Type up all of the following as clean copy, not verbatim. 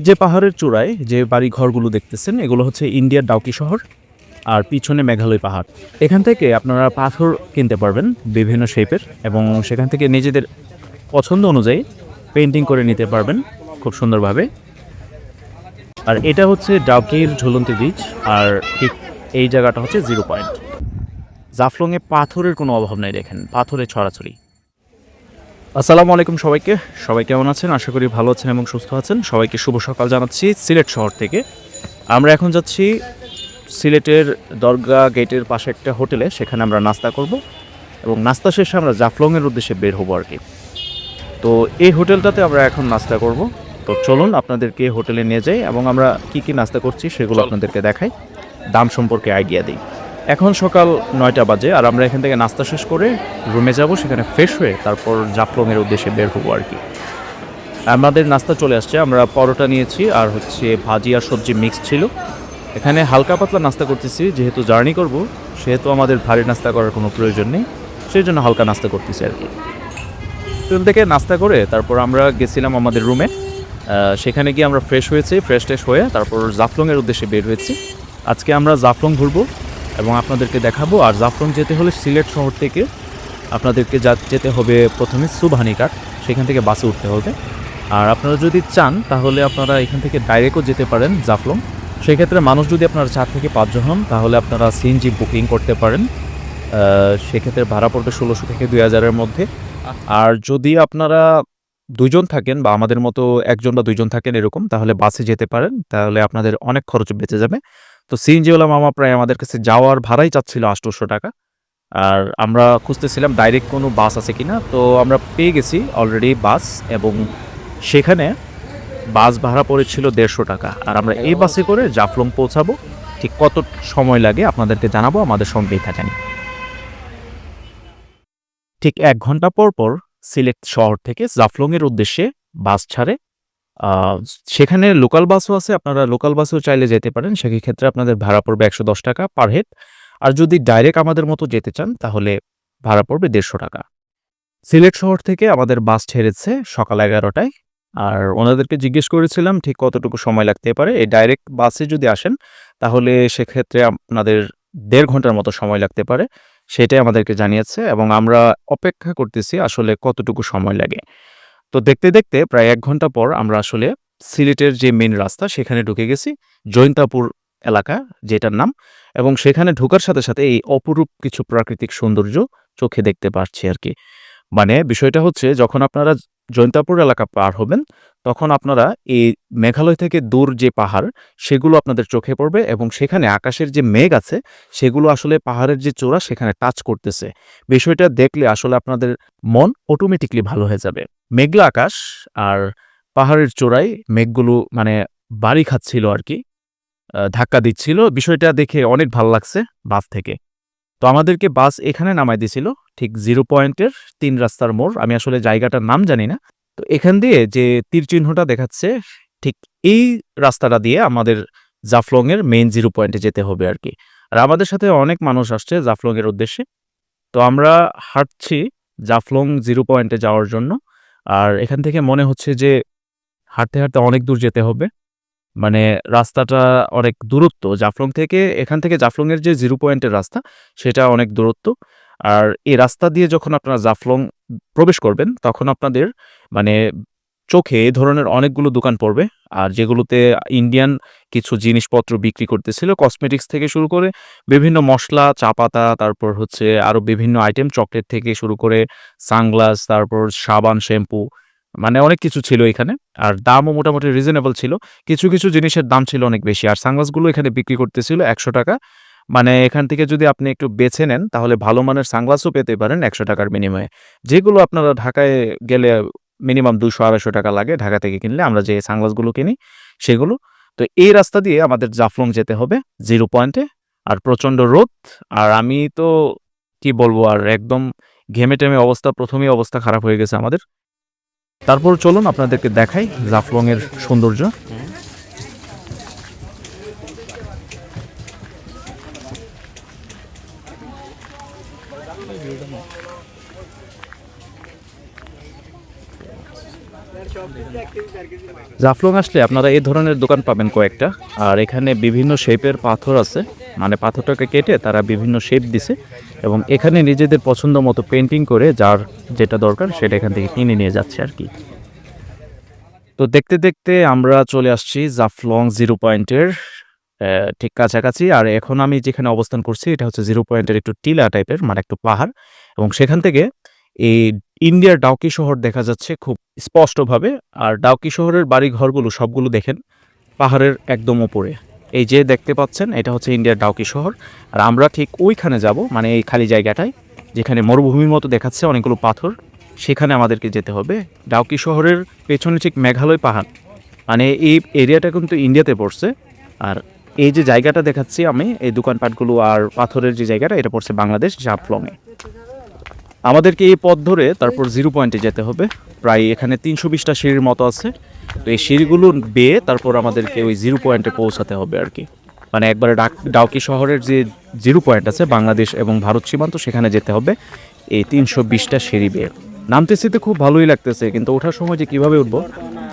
যে পাহাড়ের চূড়ায় যে বাড়ি ঘরগুলো দেখতেছেন এগুলো হচ্ছে ইন্ডিয়ার ডাউকি শহর আর পিছনে মেঘালয় পাহাড়। এখান থেকে আপনারা পাথর কিনতে পারবেন বিভিন্ন শেপের এবং সেখান থেকে নিজেদের পছন্দ অনুযায়ী পেইন্টিং করে নিতে পারবেন খুব সুন্দরভাবে। আর এটা হচ্ছে ডাউকির ঝুলন্তি ব্রিজ। আর ঠিক এই জায়গাটা হচ্ছে জিরো পয়েন্ট। জাফলংয়ে পাথরের কোনো অভাব নাই, দেখেন পাথরের ছড়াছড়ি। আসসালামু আলাইকুম সবাইকে। সবাই কেমন আছেন? আশা করি ভালো আছেন এবং সুস্থ আছেন। সবাইকে শুভ সকাল জানাচ্ছি সিলেট শহর থেকে। আমরা এখন যাচ্ছি সিলেটের দরগা গেটের পাশে একটা হোটেলে, সেখানে আমরা নাস্তা করব এবং নাস্তা শেষে আমরা জাফলংয়ের উদ্দেশ্যে বের হবো আর কি। তো এই হোটেলটাতে আমরা এখন নাস্তা করব। তো চলুন আপনাদেরকে হোটেলে নিয়ে যাই এবং আমরা কি কি নাস্তা করছি সেগুলো আপনাদেরকে দেখাই, দাম সম্পর্কে আইডিয়া দিই। এখন সকাল 9টা বাজে আর আমরা এখান থেকে নাস্তা শেষ করে রুমে যাব, সেখানে ফ্রেশ হয়ে তারপর জাফলংয়ের উদ্দেশ্যে বের হবো আর কি। আমাদের নাস্তা চলে আসছে, আমরা পরোটা নিয়েছি আর হচ্ছে ভাজি আর সবজি মিক্স ছিল। এখানে হালকা পাতলা নাস্তা করতেছি, যেহেতু জার্নি করব সেহেতু আমাদের ভারী নাস্তা করার কোনো প্রয়োজন নেই, সেই জন্য হালকা নাস্তা করতেছি আর কি। হোটেল থেকে নাস্তা করে তারপর আমরা গেছিলাম আমাদের রুমে। সেখানে গিয়ে আমরা ফ্রেশ হয়েছি, ফ্রেশ ট্রেশ হয়ে তারপর জাফলংয়ের উদ্দেশ্যে বের হয়েছি। আজকে আমরা জাফলং ঘুরবো এবং আপনাদেরকে দেখাবো। আর জাফলং যেতে হলে সিলেট শহর থেকে আপনাদেরকে যেতে হবে প্রথমে সুবহানীঘাট, সেখান থেকে বাসে উঠতে হবে। আর আপনারা যদি চান তাহলে আপনারা এখান থেকে ডাইরেক্টও যেতে পারেন জাফলং। সেক্ষেত্রে মানুষ যদি আপনারা 4 থেকে 5 জন হন তাহলে আপনারা সিএনজি বুকিং করতে পারেন। সেক্ষেত্রে ভাড়া পড়বে 1600 থেকে 2000-এর মধ্যে। আর যদি আপনারা 2 জন থাকেন বা আমাদের মতো 1 জন বা 2 জন থাকেন এরকম, তাহলে বাসে যেতে পারেন, তাহলে আপনাদের অনেক খরচ বেঁচে যাবে। তো সিএনজিওয়ালা মামা প্রায় আমাদের কাছে যাওয়ার ভাড়াই চাচ্ছিল 800 টাকা। আর আমরা খুঁজতেছিলাম ডাইরেক্ট কোনো বাস আছে কিনা, তো আমরা পেয়ে গেছি অলরেডি বাস, এবং সেখানে বাস ভাড়া পড়েছিল 150 টাকা। আর আমরা এই বাসে করে জাফলং পৌঁছাবো। ঠিক কত সময় লাগে আপনাদেরকে জানাবো, আমাদের সঙ্গেই থাকেন। ঠিক 1 ঘন্টা পর পর সিলেট শহর থেকে জাফলংয়ের উদ্দেশ্যে বাস ছাড়ে। সেখানে লোকাল বাসও আছে, আপনারা লোকাল বাসেও চাইলে যেতে পারেন। সেক্ষেত্রে আপনাদের ভাড়া পড়বে 110 টাকা পার হেড। আর যদি ডাইরেক্ট আমাদের মতো যেতে চান তাহলে ভাড়া পড়বে 150 টাকা। সিলেট শহর থেকে আমাদের বাস ছেড়েছে সকাল 11টায়। আর ওনাদেরকে জিজ্ঞেস করেছিলাম ঠিক কতটুকু সময় লাগতে পারে। এই ডাইরেক্ট বাসে যদি আসেন তাহলে সেক্ষেত্রে আপনাদের 1.5 ঘন্টার মতো সময় লাগতে পারে, সেটাই আমাদেরকে জানিয়েছে এবং আমরা অপেক্ষা করতেছি আসলে কতটুকু সময় লাগে। তো দেখতে দেখতে প্রায় 1 ঘন্টা পর আমরা আসলে সিলেটের যে মেইন রাস্তা সেখানে ঢুকে গেছি, জৈন্তাপুর এলাকা যেটার নাম। এবং সেখানে ঢোকার সাথে সাথে এই অপরূপ কিছু প্রাকৃতিক সৌন্দর্য চোখে দেখতে পাচ্ছি আর কি। মানে বিষয়টা হচ্ছে, যখন আপনারা জৈন্তাপুর এলাকা পার হবেন তখন আপনারা এই মেঘালয় থেকে দূর যে পাহাড় সেগুলো আপনাদের চোখে পড়বে এবং সেখানে আকাশের যে মেঘ আছে সেগুলো আসলে পাহাড়ের যে চূড়া সেখানে টাচ করতেছে। বিষয়টা দেখলে আসলে আপনাদের মন অটোমেটিকলি ভালো হয়ে যাবে। মেঘলা আকাশ আর পাহাড়ের চূড়ায় মেঘগুলো মানে বাড়ি খাচ্ছিল আর কি, ধাক্কা দিচ্ছিল। বিষয়টা দেখে অনেক ভাল লাগছে বাস থেকে। তো আমাদেরকে বাস এখানে নামায় দিছিল, ঠিক 0 পয়েন্টের 3 রাস্তার মোড়। আমি আসলে জায়গাটার নাম জানি না। তো এখান দিয়ে যে তীর চিহ্নটা দেখাচ্ছে, ঠিক এই রাস্তাটা দিয়ে আমাদের জাফলংয়ের মেইন 0 পয়েন্টে যেতে হবে আর কি। আর আমাদের সাথে অনেক মানুষ আসছে জাফলংয়ের উদ্দেশ্যে। তো আমরা হাঁটছি জাফলং 0 পয়েন্টে যাওয়ার জন্য। আর এখান থেকে মনে হচ্ছে যে হাঁটতে, হাঁটতে অনেক দূর যেতে হবে। মানে রাস্তাটা অনেক দূরত্ব জাফলং থেকে, এখান থেকে জাফলংয়ের যে 0 পয়েন্টের রাস্তা সেটা অনেক দূরত্ব। আর এই রাস্তা দিয়ে যখন আপনারা জাফলং প্রবেশ করবেন তখন আপনাদের মানে চোখে এ ধরনের অনেকগুলো দোকান পড়বে। আর যেগুলোতে ইন্ডিয়ান কিছু জিনিসপত্র বিক্রি করতেছিল, কসমেটিক্স থেকে শুরু করে বিভিন্ন মসলা, চা পাতা, তারপর হচ্ছে আরো বিভিন্ন আইটেম, চকলেট থেকে শুরু করে সানগ্লাস, তারপর সাবান, শ্যাম্পু, মানে অনেক কিছু ছিল এখানে। আর দামও মোটামুটি রিজনেবল ছিল। কিছু, কিছু জিনিসের দাম ছিল অনেক বেশি। আর সানগ্লাসগুলো এখানে বিক্রি করতেছিল ১০০ টাকা। মানে এখান থেকে যদি আপনি একটু বেছে নেন তাহলে ভালো মানের সানগ্লাসও পেতে পারেন ১০০ টাকার বিনিময়ে। যেগুলো আপনারা ঢাকায় গেলে মিনিমাম ২০০-২৫০ টাকা লাগে ঢাকা থেকে কিনলে, আমরা যে সানগ্লাসগুলো কিনি সেগুলো। তো এই রাস্তা দিয়ে আমাদের জাফলং যেতে হবে 0 পয়েন্টে। আর প্রচণ্ড রোদ। আর আমি তো কি বলবো, আর একদম ঘেমে-টেমে অবস্থা, ১ম এই অবস্থা খারাপ হয়ে গেছে আমাদের। তারপর চলুন আপনাদেরকে দেখাই জাফলংয়ের সৌন্দর্য। জাফলং আসলে আপনারা এই ধরনের দোকান পাবেন কয়েকটা। আর এখানে বিভিন্ন শেপের পাথর আছে, মানে পাথরটাকে কেটে তারা বিভিন্ন শেপ দিছে এবং এখানে নিজেদের পছন্দ মতো পেন্টিং করে যার যেটা দরকার সেটা এখান থেকে কিনে নিয়ে যাচ্ছে আর কি। তো দেখতে দেখতে আমরা চলে আসছি জাফলং জিরো পয়েন্টের ঠিক কাছাকাছি। আর এখন আমি যেখানে অবস্থান করছি এটা হচ্ছে জিরো পয়েন্টের একটু টিলা টাইপের, মানে একটু পাহাড়, এবং সেখান থেকে এই ইন্ডিয়ার ডাউকি শহর দেখা যাচ্ছে খুব স্পষ্টভাবে। আর ডাউকি শহরের বাড়ি ঘরগুলো সবগুলো দেখেন পাহাড়ের একদম উপরে। এই যে দেখতে পাচ্ছেন এটা হচ্ছে ইন্ডিয়ার ডাউকি শহর। আর আমরা ঠিক ওইখানে যাব, মানে এই খালি জায়গাটায় যেখানে মরুভূমির মতো দেখাচ্ছে অনেকগুলো পাথর, সেখানে আমাদেরকে যেতে হবে। ডাউকি শহরের পেছনে ঠিক মেঘালয় পাহাড়, মানে এই এরিয়াটা কিন্তু ইন্ডিয়াতে পড়ছে। আর এই যে জায়গাটা দেখাচ্ছি আমি, এই দোকানপাটগুলো আর পাথরের যে জায়গাটা, এটা পড়ছে বাংলাদেশ জাফলংয়ে। আমাদেরকে এই পথ ধরে তারপর জিরো পয়েন্টে যেতে হবে। প্রায় এখানে 320টা সিঁড়ির মতো আছে। তো এই সিঁড়িগুলো বেয়ে তারপর আমাদেরকে ওই জিরো পয়েন্টে পৌঁছাতে হবে আর কি। মানে একবারে ডাউকি শহরের যে জিরো পয়েন্ট আছে বাংলাদেশ এবং ভারত সীমান্ত, সেখানে যেতে হবে এই 320টা সিঁড়ি বেয়ে। নামতেছি তো খুব ভালোই লাগতেছে, কিন্তু ওঠার সময় যে কীভাবে উঠবো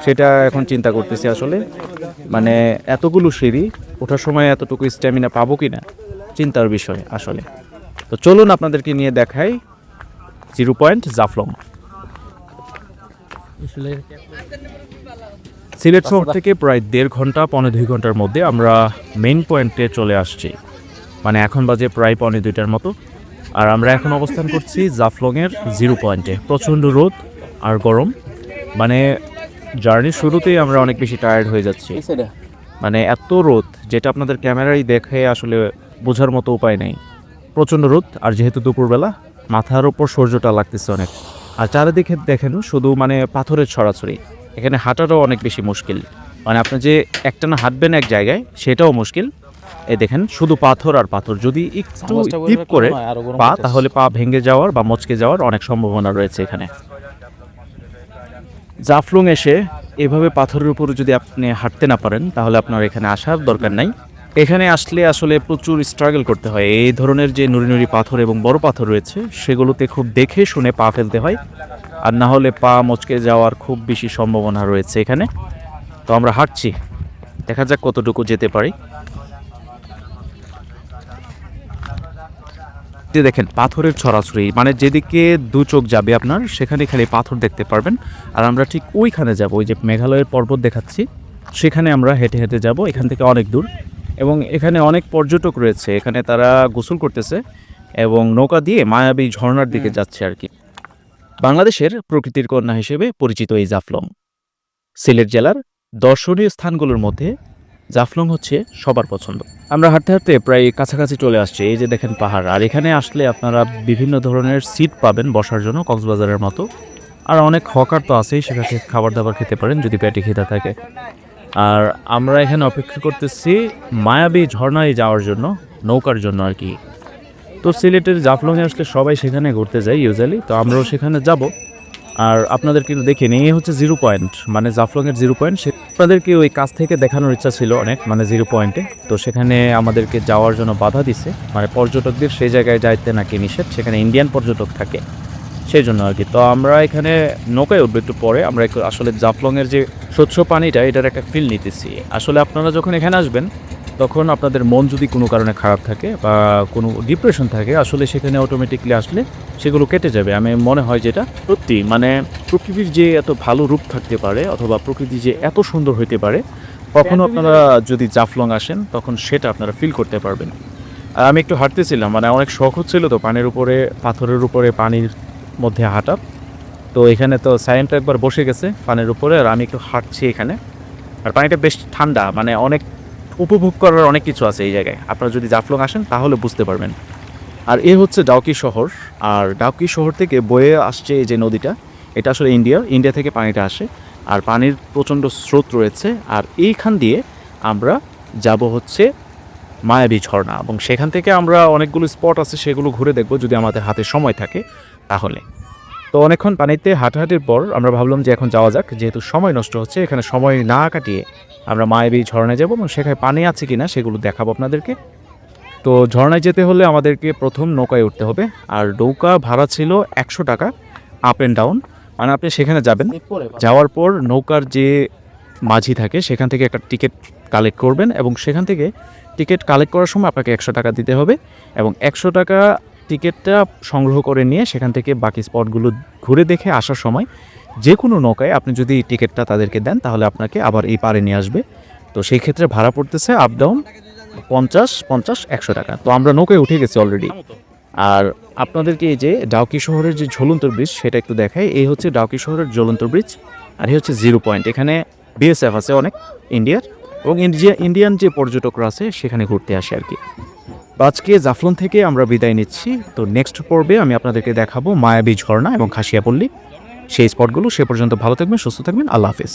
সেটা এখন চিন্তা করতেছি আসলে। মানে এতগুলো সিঁড়ি ওঠার সময় এতটুকু স্ট্যামিনা পাবো কি না, চিন্তার বিষয় আসলে। তো চলুন আপনাদেরকে নিয়ে দেখাই জিরো পয়েন্ট জাফলং। সিলেট শহর থেকে প্রায় 1.5 ঘন্টা 1.5 ঘন্টার মধ্যে আমরা মেইন পয়েন্টে চলে আসছি। মানে এখন বাজে প্রায় 1:45টার মতো। আর আমরা এখন অবস্থান করছি জাফলংয়ের জিরো পয়েন্টে। প্রচণ্ড রোদ আর গরম, মানে জার্নির শুরুতেই আমরা অনেক বেশি টায়ার্ড হয়ে যাচ্ছি। মানে এত রোদ যেটা আপনাদের ক্যামেরায় দেখে আসলে বোঝার মতো উপায় নেই। প্রচণ্ড রোদ, আর যেহেতু দুপুরবেলা মাথার ওপর সূর্যটা লাগতেছে অনেক। আর চারিদিকে দেখেন শুধু মানে পাথরের ছড়াছড়ি। এখানে হাঁটাটাও অনেক বেশি মুশকিল, মানে আপনি যে একটানা হাঁটবেন এক জায়গায় সেটাও মুশকিল। এই দেখেন শুধু পাথর আর পাথর, যদি একটু টিপ করে পা, তাহলে পা ভেঙে যাওয়ার বা মচকে যাওয়ার অনেক সম্ভাবনা রয়েছে এখানে। জাফলং এসে এভাবে পাথরের উপর যদি আপনি হাঁটতে না পারেন তাহলে আপনার এখানে আসার দরকার নাই। এখানে আসলে আসলে প্রচুর স্ট্রাগল করতে হয়। এই ধরনের যে নুড়ি নুড়ি পাথর এবং বড় পাথর রয়েছে সেগুলোতে খুব দেখে শুনে পা ফেলতে হয়, আর না হলে পা মচকে যাওয়ার খুব বেশি সম্ভাবনা রয়েছে এখানে। তো আমরা হাঁটছি, দেখা যাক কতটুকু যেতে পারি। দেখেন পাথরের ছড়াছড়ি, মানে যেদিকে দু চোখ যাবে আপনার সেখানে খালি পাথর দেখতে পারবেন। আর আমরা ঠিক ওইখানে যাব, ওই যে মেঘালয়ের পর্বত দেখাচ্ছি সেখানে আমরা হেঁটে হেঁটে যাব। এখান থেকে অনেক দূর, এবং এখানে অনেক পর্যটক রয়েছে। এখানে তারা গোসল করতেছে এবং নৌকা দিয়ে মায়াবী ঝর্ণার দিকে যাচ্ছে আর কি। বাংলাদেশের প্রকৃতির কন্যা হিসেবে পরিচিত এই জাফলং সিলেট জেলার দর্শনীয় স্থানগুলোর মধ্যে জাফলং হচ্ছে সবার পছন্দ। আমরা হাঁটতে হাঁটতে প্রায় কাছাকাছি চলে আসছি। এই যে দেখেন পাহাড়, আর এখানে আসলে আপনারা বিভিন্ন ধরনের সিট পাবেন বসার জন্য, কক্সবাজারের মতো। আর অনেক হকার তো আছেই, সেখানে খাবার দাবার খেতে পারেন যদি পেটে খিদা থাকে। আর আমরা এখানে অপেক্ষা করতেছি মায়াবী ঝর্ণায় যাওয়ার জন্য, নৌকার জন্য আর কি। তো সিলেটের জাফলংয়ে আসলে সবাই সেখানে ঘুরতে যায় ইউজুয়ালি, তো আমরাও সেখানে যাব। আর আপনাদেরকে দেখে নিয়ে হচ্ছে জিরো পয়েন্ট, মানে জাফলংয়ের জিরো পয়েন্ট। আপনাদেরকে ওই কাছ থেকে দেখানোর ইচ্ছা ছিল অনেক, মানে জিরো পয়েন্টে। তো সেখানে আমাদেরকে যাওয়ার জন্য বাধা দিছে, মানে পর্যটকদের সেই জায়গায় যাইতে নাকি নিষেধ, সেখানে ইন্ডিয়ান পর্যটক থাকে সেই জন্য আর কি। তো আমরা এখানে নৌকায় উঠবো একটু পরে। আমরা আসলে জাফলংয়ের যে স্বচ্ছ পানিটা, এটার একটা ফিল নিতেছি। আসলে আপনারা যখন এখানে আসবেন তখন আপনাদের মন যদি কোনো কারণে খারাপ থাকে বা কোনো ডিপ্রেশন থাকে, আসলে সেখানে অটোমেটিকলি আসলে সেগুলো কেটে যাবে। আমি মনে হয় যেটা সত্যি, মানে প্রকৃতির যে এত ভালো রূপ থাকতে পারে অথবা প্রকৃতি যে এত সুন্দর হইতে পারে, কখনো আপনারা যদি জাফলং আসেন তখন সেটা আপনারা ফিল করতে পারবেন। আর আমি একটু হাঁটতেছিলাম, মানে অনেক শখ হচ্ছিল তো পানির উপরে, পাথরের উপরে পানির মধ্যে হাঁটা। তো এখানে তো সাইলেন্ট একবার বসে গেছে পানির উপরে, আর আমি একটু হাঁটছি এখানে। আর পানিটা বেশ ঠান্ডা, মানে অনেক উপভোগ করার অনেক কিছু আছে এই জায়গায়। আপনারা যদি জাফলং আসেন তাহলে বুঝতে পারবেন। আর এ হচ্ছে ডাউকি শহর। আর ডাউকি শহর থেকে বয়ে আসছে এই যে নদীটা, এটা আসলে ইন্ডিয়া থেকে পানিটা আসে। আর পানির প্রচণ্ড স্রোত রয়েছে। আর এইখান দিয়ে আমরা যাব হচ্ছে মায়াবী ঝর্ণা, এবং সেখান থেকে আমরা অনেকগুলো স্পট আছে সেগুলো ঘুরে দেখব যদি আমাদের হাতে সময় থাকে তাহলে। তো অনেকক্ষণ পানিতে হাঁটাহাঁটির পর আমরা ভাবলাম যে এখন যাওয়া যাক, যেহেতু সময় নষ্ট হচ্ছে। এখানে সময় না কাটিয়ে আমরা মায়াবী ঝর্ণায় যাবো এবং সেখানে পানি আছে কিনা সেগুলো দেখাবো আপনাদেরকে। তো ঝর্ণায় যেতে হলে আমাদেরকে প্রথম নৌকায় উঠতে হবে। আর নৌকা ভাড়া ছিল 100 টাকা আপ অ্যান্ড ডাউন। মানে আপনি সেখানে যাবেন, যাওয়ার পর নৌকার যে মাঝি থাকে সেখান থেকে একটা টিকিট কালেক্ট করবেন এবং সেখান থেকে টিকিট কালেক্ট করার সময় আপনাকে 100 টাকা দিতে হবে এবং 100 টাকা টিকিটটা সংগ্রহ করে নিয়ে সেখান থেকে বাকি স্পটগুলো ঘুরে দেখে আসার সময় যে কোনো নৌকায় আপনি যদি টিকিটটা তাদেরকে দেন তাহলে আপনাকে আবার এই পারে নিয়ে আসবে। তো সেই ক্ষেত্রে ভাড়া পড়তেছে আপ ডাউন 50, 100 টাকা। তো আমরা নৌকায় উঠে গেছি অলরেডি। আর আপনাদেরকে এই যে ডাউকি শহরের যে ঝুলন্ত ব্রিজ সেটা একটু দেখাই। এই হচ্ছে ডাউকি শহরের ঝুলন্ত ব্রিজ আর এই হচ্ছে জিরো পয়েন্ট। এখানে বিএসএফ আছে অনেক ইন্ডিয়ার এবং ইন্ডিয়ান যে পর্যটকরা আছে সেখানে ঘুরতে আসে আর কি। তো আজকে জাফলং থেকে আমরা বিদায় নিচ্ছি। তো নেক্সট পর্বে আমি আপনাদেরকে দেখাবো মায়াবী ঝর্ণা এবং খাসিয়াপল্লী, সেই স্পটগুলো। সে পর্যন্ত ভালো থাকবেন, সুস্থ থাকবেন, আল্লাহ হাফেজ।